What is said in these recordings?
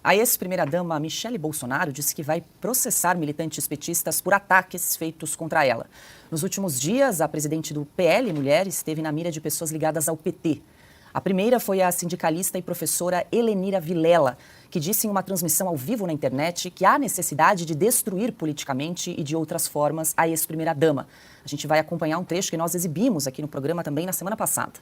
A ex-primeira-dama Michele Bolsonaro disse que vai processar militantes petistas por ataques feitos contra ela. Nos últimos dias, a presidente do PL Mulher esteve na mira de pessoas ligadas ao PT. A primeira foi a sindicalista e professora Helenira Vilela, que disse em uma transmissão ao vivo na internet que há necessidade de destruir politicamente e de outras formas a ex-primeira-dama. A gente vai acompanhar um trecho que nós exibimos aqui no programa também na semana passada.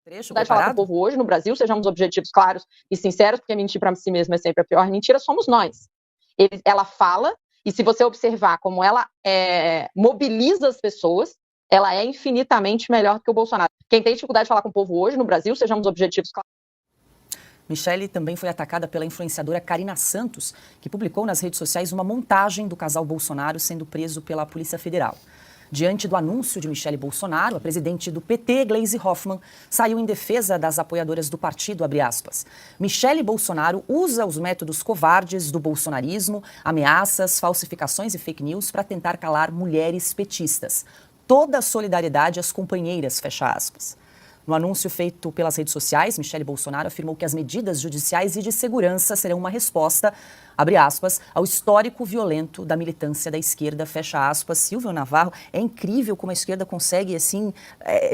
Trecho preparado? Falar com o povo hoje no Brasil, sejamos objetivos claros e sinceros, porque mentir para si mesma é sempre a pior mentira, somos nós. Ela fala, e se você observar como ela mobiliza as pessoas, ela é infinitamente melhor do que o Bolsonaro. Quem tem dificuldade de falar com o povo hoje no Brasil, sejamos objetivos claros. Michele também foi atacada pela influenciadora Karina Santos, que publicou nas redes sociais uma montagem do casal Bolsonaro sendo preso pela Polícia Federal. Diante do anúncio de Michele Bolsonaro, a presidente do PT, Gleisi Hoffmann, saiu em defesa das apoiadoras do partido, abre aspas. Michele Bolsonaro usa os métodos covardes do bolsonarismo, ameaças, falsificações e fake news para tentar calar mulheres petistas. Toda a solidariedade às companheiras, fecha aspas. No anúncio feito pelas redes sociais, Michele Bolsonaro afirmou que as medidas judiciais e de segurança serão uma resposta, abre aspas, ao histórico violento da militância da esquerda, fecha aspas. Silvio Navarro, é incrível como a esquerda consegue, assim,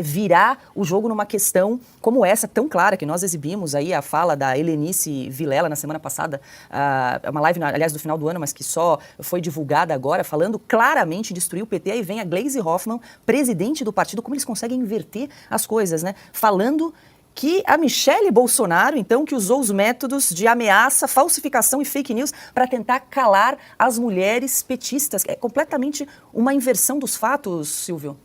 virar o jogo numa questão como essa, tão clara, que nós exibimos aí a fala da Helenice Vilela na semana passada, uma live, aliás, do final do ano, mas que só foi divulgada agora, falando claramente em destruir o PT. Aí vem a Gleisi Hoffmann, presidente do partido, como eles conseguem inverter as coisas, né? Falando que a Michele Bolsonaro, então, que usou os métodos de ameaça, falsificação e fake news para tentar calar as mulheres petistas. É completamente uma inversão dos fatos, Silvio.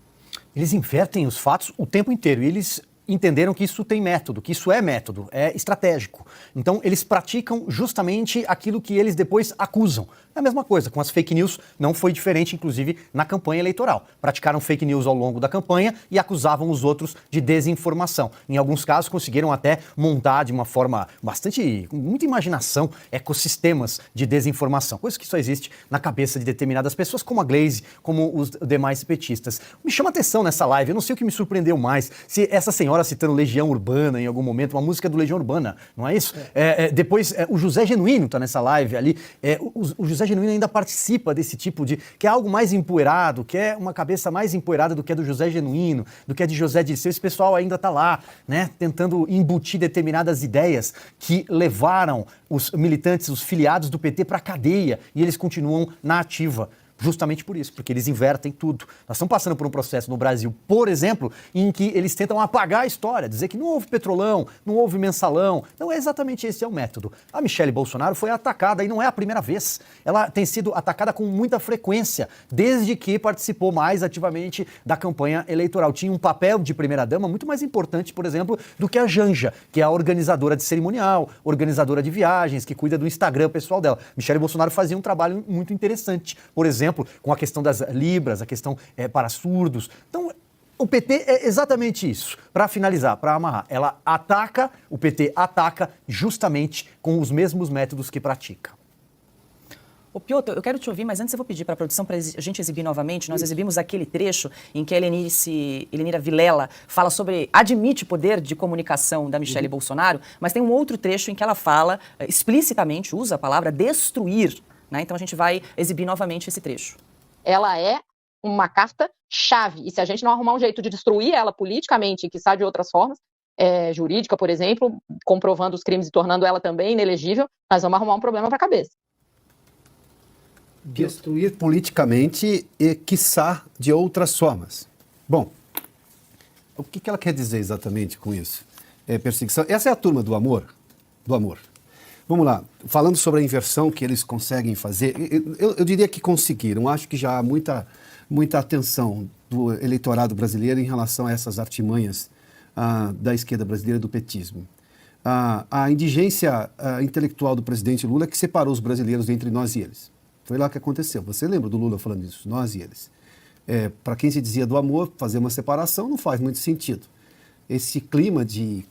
Eles invertem os fatos o tempo inteiro e eles entenderam que isso tem método, que isso é método, é estratégico. Então, eles praticam justamente aquilo que eles depois acusam. É a mesma coisa, com as fake news não foi diferente, inclusive, na campanha eleitoral. Praticaram fake news ao longo da campanha e acusavam os outros de desinformação. Em alguns casos, conseguiram até montar de uma forma com muita imaginação, ecossistemas de desinformação. Coisa que só existe na cabeça de determinadas pessoas, como a Gleisi, como os demais petistas. Me chama atenção nessa live, eu não sei o que me surpreendeu mais, se essa senhora citando Legião Urbana em algum momento, uma música do Legião Urbana, não é isso? Depois, o José Genuíno está nessa live ali, o José Genuíno ainda participa desse tipo de... que é algo mais empoeirado, que é uma cabeça mais empoeirada do que a do José Genuíno, do que a de José Dirceu. Esse pessoal ainda está lá, né, tentando embutir determinadas ideias que levaram os militantes, os filiados do PT para a cadeia, e eles continuam na ativa. Justamente por isso, porque eles invertem tudo. Nós estamos passando por um processo no Brasil, por exemplo, em que eles tentam apagar a história, dizer que não houve petrolão, não houve mensalão. Não é exatamente esse o método. A Michele Bolsonaro foi atacada e não é a primeira vez. Ela tem sido atacada com muita frequência, desde que participou mais ativamente da campanha eleitoral. Tinha um papel de primeira-dama muito mais importante, por exemplo, do que a Janja, que é a organizadora de cerimonial, organizadora de viagens, que cuida do Instagram pessoal dela. Michele Bolsonaro fazia um trabalho muito interessante, por exemplo, com a questão das libras, a questão para surdos. Então, o PT é exatamente isso. Para finalizar, para amarrar, o PT ataca justamente com os mesmos métodos que pratica. Ô Piotr, eu quero te ouvir, mas antes eu vou pedir para a produção para a gente exibir novamente. Nós exibimos aquele trecho em que a Helenira Vilela fala admite o poder de comunicação da Michele Bolsonaro, mas tem um outro trecho em que ela fala explicitamente, usa a palavra destruir. Né? Então a gente vai exibir novamente esse trecho. Ela é uma carta-chave, e se a gente não arrumar um jeito de destruir ela politicamente, que sai de outras formas, jurídica, por exemplo, comprovando os crimes e tornando ela também inelegível, nós vamos arrumar um problema para a cabeça. Destruir politicamente e, quiçá, de outras formas. Bom, o que ela quer dizer exatamente com isso? Perseguição. Essa é a turma do amor? Do amor. Vamos lá, falando sobre a inversão que eles conseguem fazer, eu diria que conseguiram. Acho que já há muita atenção do eleitorado brasileiro em relação a essas artimanhas da esquerda brasileira, do petismo. A indigência intelectual do presidente Lula que separou os brasileiros entre nós e eles. Foi lá que aconteceu. Você lembra do Lula falando isso? Nós e eles. Para quem se dizia do amor, fazer uma separação não faz muito sentido. Esse clima de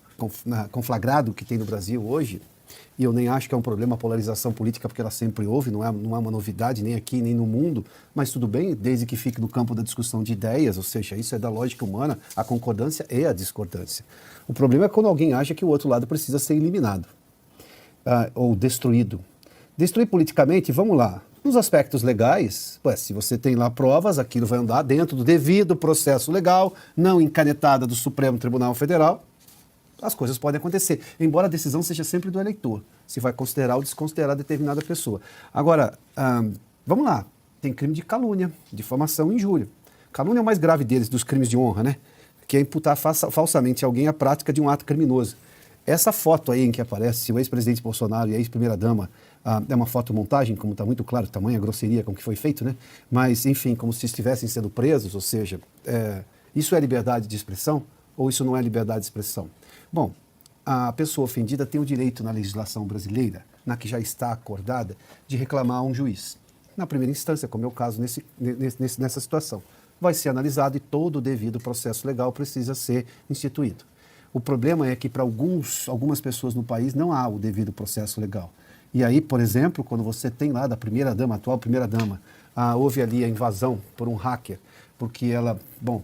conflagrado que tem no Brasil hoje, e eu nem acho que é um problema a polarização política, porque ela sempre houve, não é uma novidade nem aqui nem no mundo, mas tudo bem, desde que fique no campo da discussão de ideias, ou seja, isso é da lógica humana, a concordância e a discordância. O problema é quando alguém acha que o outro lado precisa ser eliminado ou destruído. Destruir politicamente, vamos lá, nos aspectos legais, se você tem lá provas, aquilo vai andar dentro do devido processo legal, não encanetada do Supremo Tribunal Federal, as coisas podem acontecer, embora a decisão seja sempre do eleitor, se vai considerar ou desconsiderar determinada pessoa. Agora, vamos lá, tem crime de calúnia, difamação e injúria. Calúnia é o mais grave deles, dos crimes de honra, né? Que é imputar falsamente a alguém a prática de um ato criminoso. Essa foto aí em que aparece o ex-presidente Bolsonaro e a ex-primeira-dama é uma fotomontagem, como está muito claro, tamanha grosseria com que foi feito, né? Mas, enfim, como se estivessem sendo presos, ou seja, isso é liberdade de expressão ou isso não é liberdade de expressão? Bom, a pessoa ofendida tem o direito na legislação brasileira, na que já está acordada, de reclamar a um juiz. Na primeira instância, como é o caso nessa situação. Vai ser analisado e todo o devido processo legal precisa ser instituído. O problema é que para algumas pessoas no país não há o devido processo legal. E aí, por exemplo, quando você tem lá da primeira-dama, atual primeira-dama, houve ali a invasão por um hacker, porque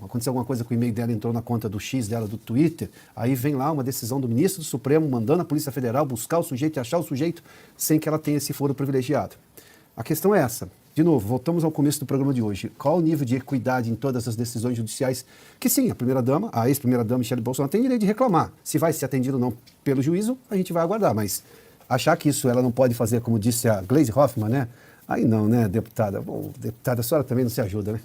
aconteceu alguma coisa com o e-mail dela, entrou na conta do X dela, do Twitter, aí vem lá uma decisão do ministro do Supremo mandando a Polícia Federal buscar o sujeito e achar o sujeito sem que ela tenha esse foro privilegiado. A questão é essa. De novo, voltamos ao começo do programa de hoje. Qual o nível de equidade em todas as decisões judiciais? Que sim, a ex-primeira-dama Michele Bolsonaro tem direito de reclamar. Se vai ser atendido ou não pelo juízo, a gente vai aguardar, mas achar que isso ela não pode fazer, como disse a Gleisi Hoffmann, né? Aí não, né, deputada? Bom, deputada, a senhora também não se ajuda, né?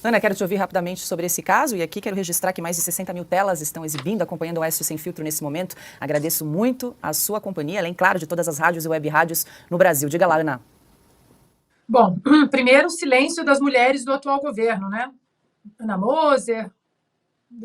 Ana, quero te ouvir rapidamente sobre esse caso e aqui quero registrar que mais de 60 mil telas estão exibindo, acompanhando o Oeste Sem Filtro nesse momento. Agradeço muito a sua companhia, além, claro, de todas as rádios e web rádios no Brasil. Diga lá, Ana. Bom, primeiro, o silêncio das mulheres do atual governo, né? Ana Moser,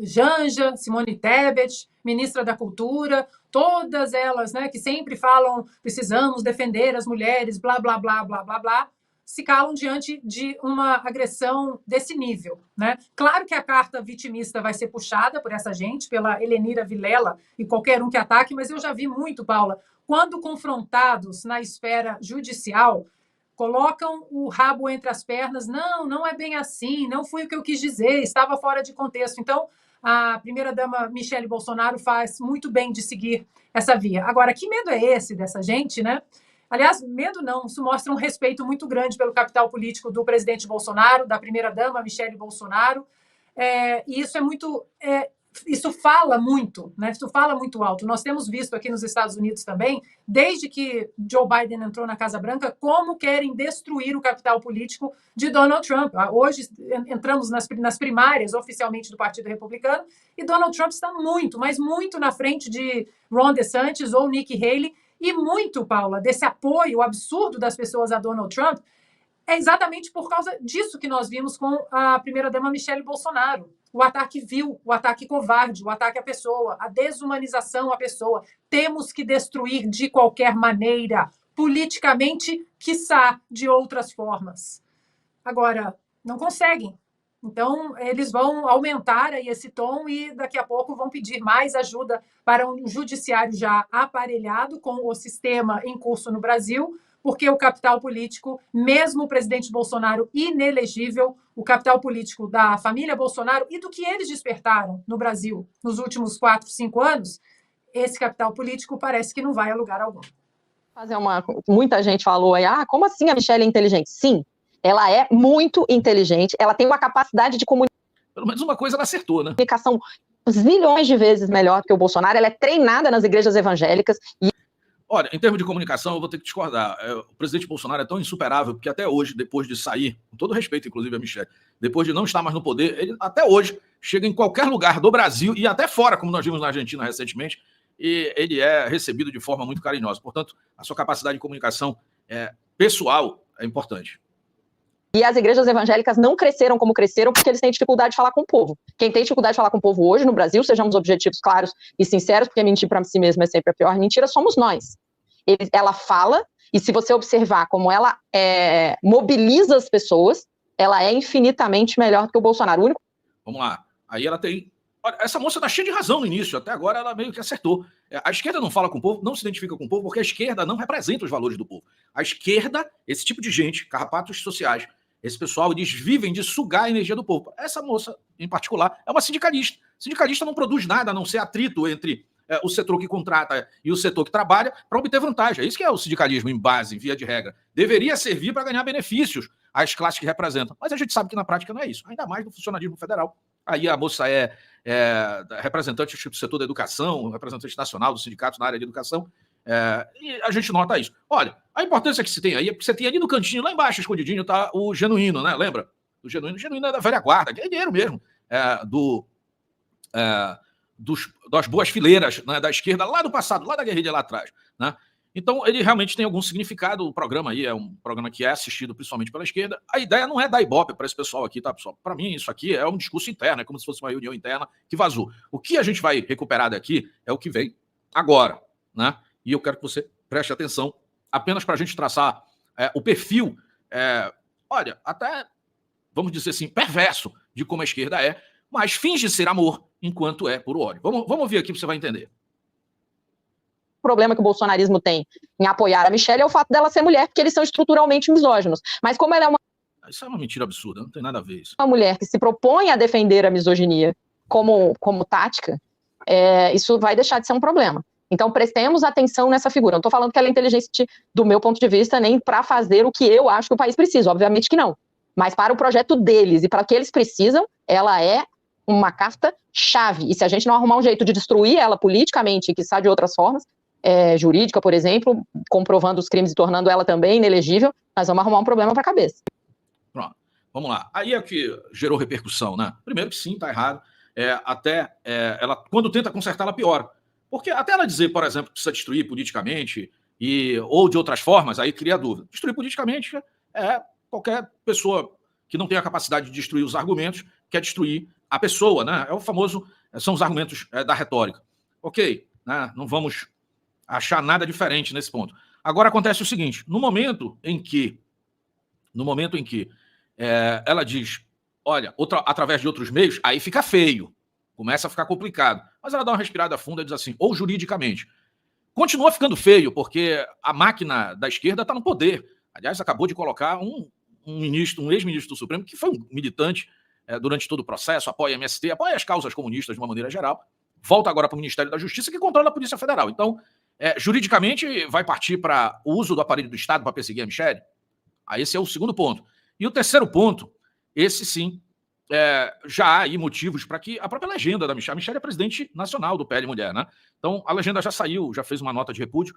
Janja, Simone Tebet, ministra da Cultura, todas elas, né, que sempre falam precisamos defender as mulheres, blá, blá, blá, blá, blá, blá, se calam diante de uma agressão desse nível, né? Claro que a carta vitimista vai ser puxada por essa gente, pela Helenira Vilela e qualquer um que ataque, mas eu já vi muito, Paula, quando confrontados na esfera judicial, colocam o rabo entre as pernas, não é bem assim, não foi o que eu quis dizer, estava fora de contexto. Então, a primeira-dama Michele Bolsonaro faz muito bem de seguir essa via. Agora, que medo é esse dessa gente, né? Aliás, medo não, isso mostra um respeito muito grande pelo capital político do presidente Bolsonaro, da primeira-dama Michele Bolsonaro, e isso isso fala muito, né? Isso fala muito alto. Nós temos visto aqui nos Estados Unidos também, desde que Joe Biden entrou na Casa Branca, como querem destruir o capital político de Donald Trump. Hoje entramos nas primárias oficialmente do Partido Republicano e Donald Trump está muito, mas muito na frente de Ron DeSantis ou Nikki Haley e muito, Paula, desse apoio absurdo das pessoas a Donald Trump é exatamente por causa disso que nós vimos com a primeira-dama Michele Bolsonaro. O ataque vil, o ataque covarde, o ataque à pessoa, a desumanização à pessoa. Temos que destruir de qualquer maneira, politicamente, quiçá de outras formas. Agora, não conseguem. Então, eles vão aumentar aí esse tom e daqui a pouco vão pedir mais ajuda para um judiciário já aparelhado com o sistema em curso no Brasil, porque o capital político, mesmo o presidente Bolsonaro inelegível, o capital político da família Bolsonaro e do que eles despertaram no Brasil nos últimos 4, 5 anos, esse capital político parece que não vai a lugar algum. Muita gente falou aí, como assim a Michele é inteligente? Sim, ela é muito inteligente, ela tem uma capacidade de comunicação. Pelo menos uma coisa ela acertou, né? Zilhões de vezes melhor que o Bolsonaro, ela é treinada nas igrejas evangélicas e olha, em termos de comunicação, eu vou ter que discordar. O presidente Bolsonaro é tão insuperável que até hoje, depois de sair, com todo respeito, inclusive, a Michele, depois de não estar mais no poder, ele até hoje chega em qualquer lugar do Brasil e até fora, como nós vimos na Argentina recentemente, e ele é recebido de forma muito carinhosa. Portanto, a sua capacidade de comunicação pessoal é importante. E as igrejas evangélicas não cresceram como cresceram porque eles têm dificuldade de falar com o povo. Quem tem dificuldade de falar com o povo hoje no Brasil, sejamos objetivos claros e sinceros, porque mentir para si mesma é sempre a pior mentira, somos nós. Ela fala, e se você observar como ela mobiliza as pessoas, ela é infinitamente melhor do que o Bolsonaro. Vamos lá. Aí ela tem Olha, essa moça está cheia de razão no início, até agora ela meio que acertou. A esquerda não fala com o povo, não se identifica com o povo, porque a esquerda não representa os valores do povo. A esquerda, esse tipo de gente, carrapatos sociais, esse pessoal, eles vivem de sugar a energia do povo. Essa moça, em particular, é uma sindicalista. Sindicalista não produz nada a não ser atrito entre o setor que contrata e o setor que trabalha para obter vantagem. É isso que é o sindicalismo em base, em via de regra. Deveria servir para ganhar benefícios às classes que representam. Mas a gente sabe que na prática não é isso. Ainda mais no funcionalismo federal. Aí a moça é representante do setor da educação, representante nacional dos sindicatos na área de educação, e a gente nota isso. Olha, a importância que se tem aí é porque você tem ali no cantinho, lá embaixo, escondidinho, tá o Genuíno, né? Lembra? O Genuíno é da velha guarda, que é dinheiro mesmo, das boas fileiras, né, da esquerda lá do passado, lá da guerrilha lá atrás, né? Então, ele realmente tem algum significado. O programa aí é um programa que é assistido principalmente pela esquerda. A ideia não é dar ibope para esse pessoal aqui, tá, pessoal? Para mim, isso aqui é um discurso interno, é como se fosse uma reunião interna que vazou. O que a gente vai recuperar daqui é o que vem agora, né? E eu quero que você preste atenção apenas para a gente traçar o perfil, olha, até, vamos dizer assim, perverso de como a esquerda é, mas finge ser amor enquanto é puro ódio. Vamos ouvir aqui para você vai entender. O problema que o bolsonarismo tem em apoiar a Michelle é o fato dela ser mulher, porque eles são estruturalmente misóginos. Mas como ela é uma Isso é uma mentira absurda, não tem nada a ver isso. mulher que se propõe a defender a misoginia como tática, isso vai deixar de ser um problema. Então, prestemos atenção nessa figura. Não estou falando que ela é inteligente do meu ponto de vista, nem para fazer o que eu acho que o país precisa, obviamente que não. Mas para o projeto deles e para o que eles precisam, ela é uma carta-chave. E se a gente não arrumar um jeito de destruir ela politicamente, que está de outras formas, jurídica, por exemplo, comprovando os crimes e tornando ela também inelegível, nós vamos arrumar um problema para a cabeça. Pronto, vamos lá. Aí é que gerou repercussão, né? Primeiro que sim, está errado. Ela, quando tenta consertar, ela piora. Porque até ela dizer, por exemplo, que precisa destruir politicamente ou de outras formas, aí cria dúvida. Destruir politicamente qualquer pessoa que não tenha a capacidade de destruir os argumentos quer destruir a pessoa, né? São os argumentos da retórica. Ok, né? Não vamos achar nada diferente nesse ponto. Agora acontece o seguinte, no momento em que ela diz, olha, através de outros meios, aí fica feio, começa a ficar complicado. Mas ela dá uma respirada funda e diz assim, ou juridicamente. Continua ficando feio, porque a máquina da esquerda está no poder. Aliás, acabou de colocar um ex-ministro do Supremo, que foi um militante durante todo o processo, apoia a MST, apoia as causas comunistas de uma maneira geral, volta agora para o Ministério da Justiça, que controla a Polícia Federal. Então, juridicamente, vai partir para o uso do aparelho do Estado para perseguir a Michelle? Esse é o segundo ponto. E o terceiro ponto, esse sim, já há aí motivos para que a própria legenda da Michelle, a Michelle é presidente nacional do PL Mulher, né? Então, a legenda já saiu, já fez uma nota de repúdio,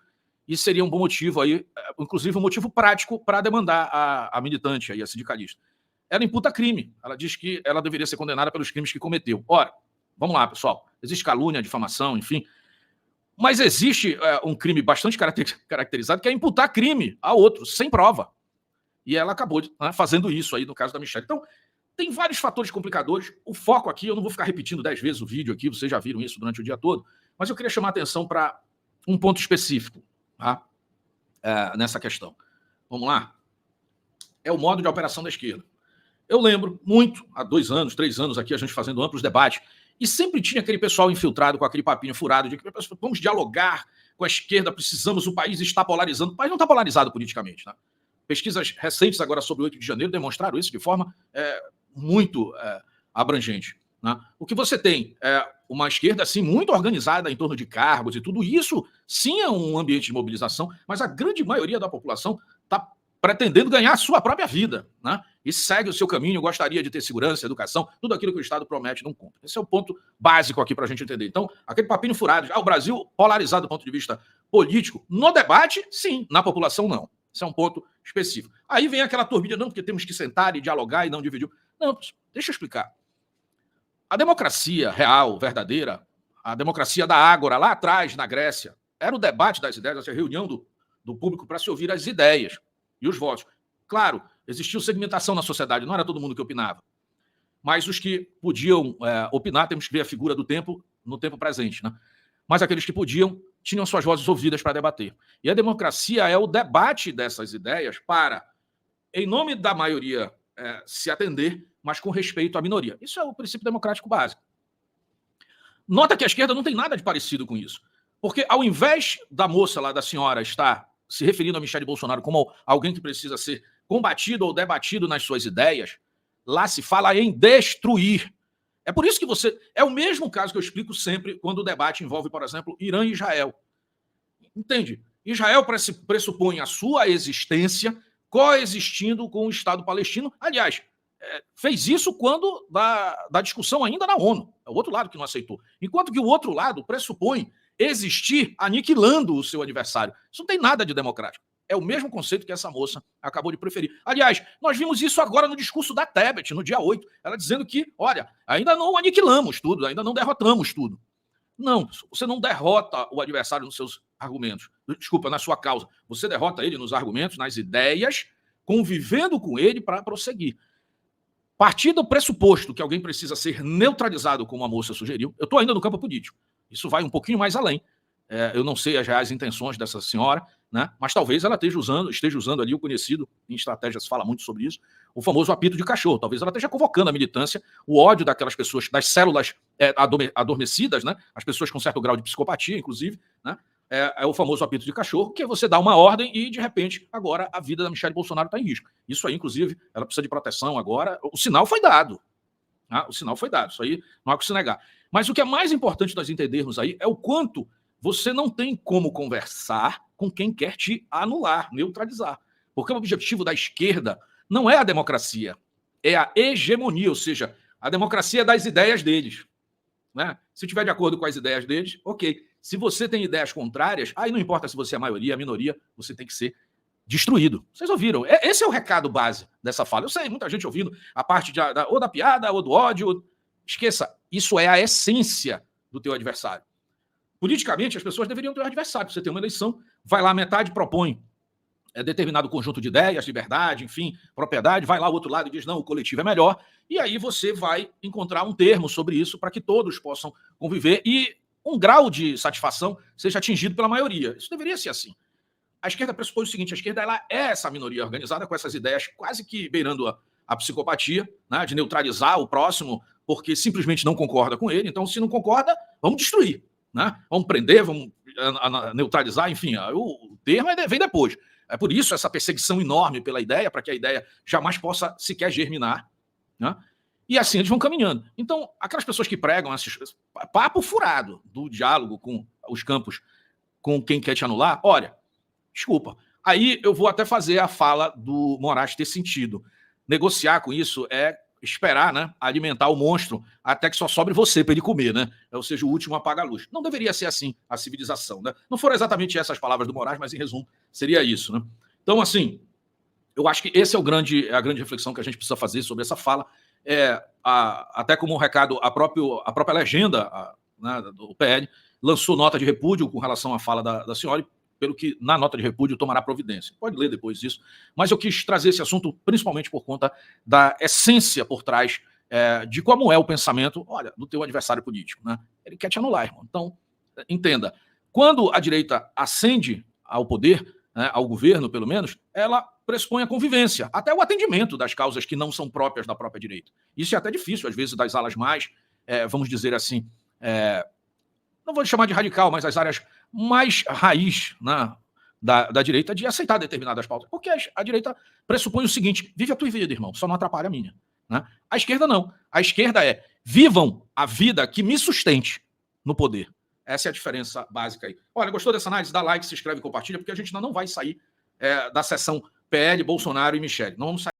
e seria um bom motivo aí, inclusive um motivo prático para demandar a militante, aí, a sindicalista. Ela imputa crime, ela diz que ela deveria ser condenada pelos crimes que cometeu. Ora, vamos lá, pessoal, existe calúnia, difamação, enfim, mas existe um crime bastante caracterizado, que é imputar crime a outro, sem prova. E ela acabou fazendo isso aí no caso da Michelle. Então, tem vários fatores complicadores. O foco aqui, eu não vou ficar repetindo 10 vezes o vídeo aqui, vocês já viram isso durante o dia todo, mas eu queria chamar a atenção para um ponto específico, tá? Nessa questão. Vamos lá? É o modo de operação da esquerda. Eu lembro muito, há 2 anos, 3 anos aqui, a gente fazendo amplos debates, e sempre tinha aquele pessoal infiltrado com aquele papinho furado de que vamos dialogar com a esquerda, precisamos, o país está polarizando. O país não está polarizado politicamente, tá? Pesquisas recentes agora sobre o 8 de janeiro demonstraram isso de forma muito abrangente, né? O que você tem é uma esquerda assim, muito organizada em torno de cargos e tudo isso, sim, é um ambiente de mobilização, mas a grande maioria da população está pretendendo ganhar a sua própria vida, né? E segue o seu caminho, gostaria de ter segurança, educação, tudo aquilo que o Estado promete não cumpre. Esse é o ponto básico aqui para a gente entender. Então, aquele papinho furado, o Brasil polarizado do ponto de vista político, no debate, sim, na população, não. Esse é um ponto específico. Aí vem aquela turbilha, não, porque temos que sentar e dialogar e não dividir. Não, deixa eu explicar. A democracia real, verdadeira, a democracia da Ágora, lá atrás, na Grécia, era o debate das ideias, a reunião do público para se ouvir as ideias e os votos. Claro, existiu segmentação na sociedade, não era todo mundo que opinava. Mas os que podiam opinar, temos que ver a figura do tempo no tempo presente, né? Mas aqueles que podiam tinham suas vozes ouvidas para debater. E a democracia é o debate dessas ideias para, em nome da maioria, se atender, mas com respeito à minoria. Isso é o princípio democrático básico. Nota que a esquerda não tem nada de parecido com isso. Porque ao invés da moça lá, da senhora, estar se referindo a Michele Bolsonaro como alguém que precisa ser combatido ou debatido nas suas ideias, lá se fala em destruir. É por isso que você... É o mesmo caso que eu explico sempre quando o debate envolve, por exemplo, Irã e Israel. Entende? Israel pressupõe a sua existência coexistindo com o Estado palestino. Aliás, fez isso quando da discussão ainda na ONU. É o outro lado que não aceitou. Enquanto que o outro lado pressupõe existir aniquilando o seu adversário. Isso não tem nada de democrático. É o mesmo conceito que essa moça acabou de preferir. Aliás, nós vimos isso agora no discurso da Tebet, no dia 8. Ela dizendo que, olha, ainda não aniquilamos tudo, ainda não derrotamos tudo. Não, você não derrota o adversário nos seus argumentos. Desculpa, na sua causa. Você derrota ele nos argumentos, nas ideias, convivendo com ele para prosseguir. Partir do pressuposto que alguém precisa ser neutralizado, como a moça sugeriu, eu estou ainda no campo político. Isso vai um pouquinho mais além. Eu não sei as reais intenções dessa senhora, né? Mas talvez ela esteja usando ali o conhecido, em estratégias se fala muito sobre isso, o famoso apito de cachorro. Talvez ela esteja convocando a militância, o ódio daquelas pessoas, das células adormecidas, né? As pessoas com certo grau de psicopatia, inclusive, né? É o famoso apito de cachorro, que é você dar uma ordem e, de repente, agora a vida da Michele Bolsonaro está em risco. Isso aí, inclusive, ela precisa de proteção agora. O sinal foi dado. Né? O sinal foi dado. Isso aí não há que se negar. Mas o que é mais importante nós entendermos aí é o quanto você não tem como conversar com quem quer te anular, neutralizar. Porque o objetivo da esquerda não é a democracia, é a hegemonia, ou seja, a democracia é das ideias deles. Né? Se tiver de acordo com as ideias deles, ok. Se você tem ideias contrárias, aí não importa se você é a maioria, a minoria, você tem que ser destruído. Vocês ouviram? Esse é o recado base dessa fala. Eu sei, muita gente ouvindo a parte ou da piada, ou do ódio. Esqueça, isso é a essência do teu adversário. Politicamente, as pessoas deveriam ter um adversário. Você tem uma eleição, vai lá, metade propõe determinado conjunto de ideias, liberdade, enfim, propriedade, vai lá o outro lado e diz, não, o coletivo é melhor, e aí você vai encontrar um termo sobre isso para que todos possam conviver e um grau de satisfação seja atingido pela maioria. Isso deveria ser assim. A esquerda pressupõe o seguinte, a esquerda ela é essa minoria organizada com essas ideias quase que beirando a psicopatia, né, de neutralizar o próximo porque simplesmente não concorda com ele. Então, se não concorda, vamos destruir. Né? Vamos prender, vamos neutralizar, enfim, o termo vem depois. É por isso essa perseguição enorme pela ideia, para que a ideia jamais possa sequer germinar. Né? E assim eles vão caminhando. Então, aquelas pessoas que pregam esse papo furado do diálogo com os campos, com quem quer te anular, olha, desculpa, aí eu vou até fazer a fala do Moraes ter sentido. Negociar com isso é esperar, né, alimentar o monstro até que só sobre você para ele comer, né? Ou seja, o último apaga a luz. Não deveria ser assim a civilização, né? Não foram exatamente essas palavras do Moraes, mas em resumo seria isso, né? Então, assim, eu acho que esse é a grande reflexão que a gente precisa fazer sobre essa fala. Até como um recado, a própria legenda né, do PL lançou nota de repúdio com relação à fala da senhora, pelo que na nota de repúdio tomará providência. Pode ler depois isso. Mas eu quis trazer esse assunto principalmente por conta da essência por trás de como é o pensamento, olha, do teu adversário político. Né? Ele quer te anular, irmão. Então, entenda, quando a direita ascende ao poder, né, ao governo, pelo menos, ela pressupõe a convivência, até o atendimento das causas que não são próprias da própria direita. Isso é até difícil, às vezes, das alas mais, vamos dizer assim, não vou chamar de radical, mas as áreas mais raiz, né, da direita de aceitar determinadas pautas. Porque a direita pressupõe o seguinte, vive a tua vida, irmão, só não atrapalha a minha. Né? A esquerda não. A esquerda vivam a vida que me sustente no poder. Essa é a diferença básica aí. Olha, gostou dessa análise? Dá like, se inscreve e compartilha, porque a gente ainda não vai sair da sessão PL, Bolsonaro e Michele. Não vamos sair.